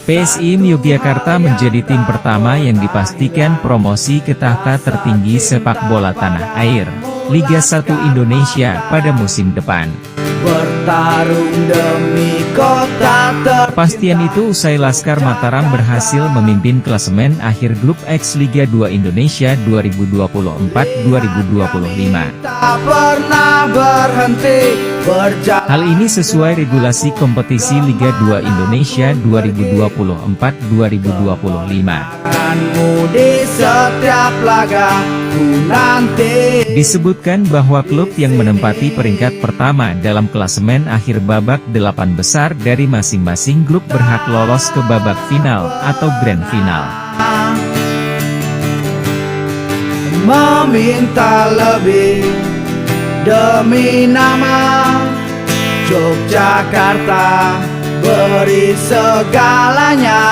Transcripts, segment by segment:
PSIM Yogyakarta menjadi tim pertama yang dipastikan promosi ke tahta tertinggi sepak bola tanah air, Liga 1 Indonesia pada musim depan. Bertarung demi kota Kepastian itu usai Laskar Mataram berhasil memimpin klasemen akhir grup X Liga 2 Indonesia 2024-2025. tak pernah berhenti berjalan. Hal ini sesuai regulasi kompetisi Liga 2 Indonesia 2024-2025. Di setiap laga ku nanti. Disebutkan bahwa klub yang menempati peringkat pertama dalam klasemen akhir babak 8 besar dari masing-masing grup berhak lolos ke babak final atau grand final. Meminta lebih demi nama Yogyakarta, beri segalanya.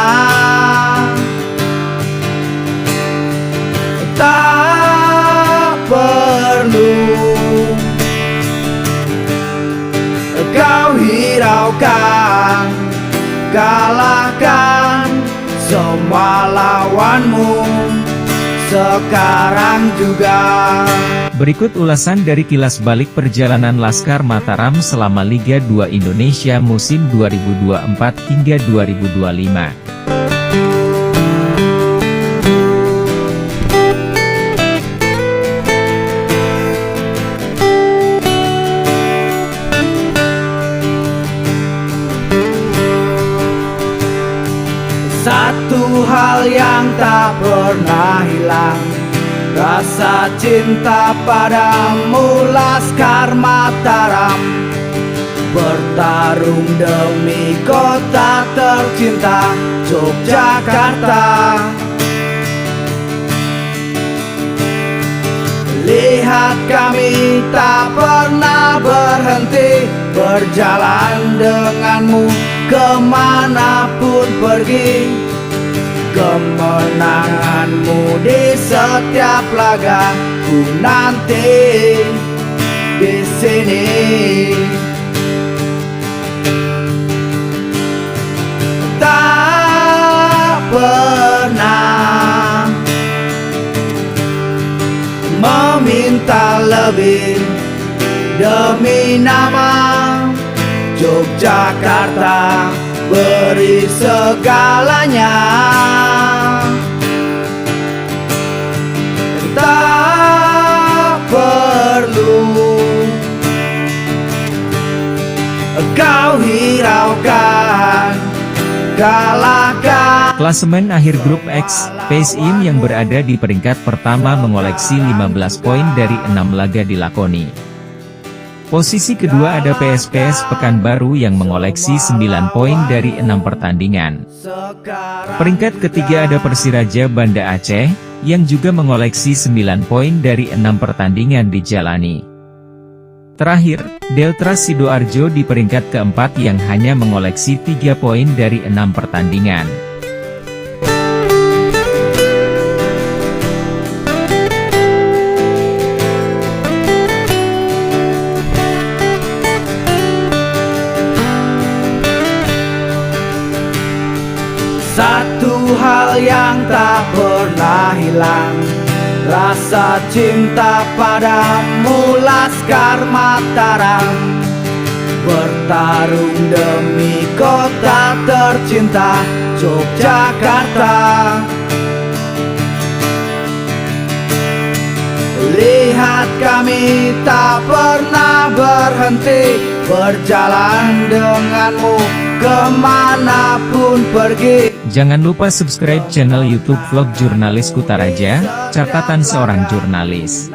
Tak perlu kau hiraukan, kalahkan semua lawanmu sekarang juga. Berikut ulasan dari kilas balik perjalanan Laskar Mataram selama Liga 2 Indonesia musim 2024 hingga 2025. Satu hal yang tak pernah hilang, rasa cinta padamu Laskar Mataram. Bertarung demi kota tercinta Yogyakarta. Lihat kami tak pernah berhenti berjalan denganmu kemanapun pergi. Kemenanganmu di setiap laga ku nanti di sini. Tak pernah meminta lebih demi nama Yogyakarta, beri segalanya. Tak perlu kau hiraukan, kalahkan. Klasemen akhir grup X, PSIM yang berada di peringkat pertama mengoleksi 15 poin dari 6 laga dilakoni. Posisi kedua ada PSPS Pekanbaru yang mengoleksi 9 poin dari 6 pertandingan. Peringkat ketiga ada Persiraja Banda Aceh, yang juga mengoleksi 9 poin dari 6 pertandingan dijalani. Terakhir, Delta Sidoarjo di peringkat keempat yang hanya mengoleksi 3 poin dari 6 pertandingan. Satu hal yang tak pernah hilang, rasa cinta padamu Laskar Mataram. Bertarung demi kota tercinta Yogyakarta. Lihat kami tak pernah berhenti berjalan denganmu kemanapun pergi. Jangan lupa subscribe channel YouTube Vlog Jurnalis Kutaraja, catatan seorang jurnalis.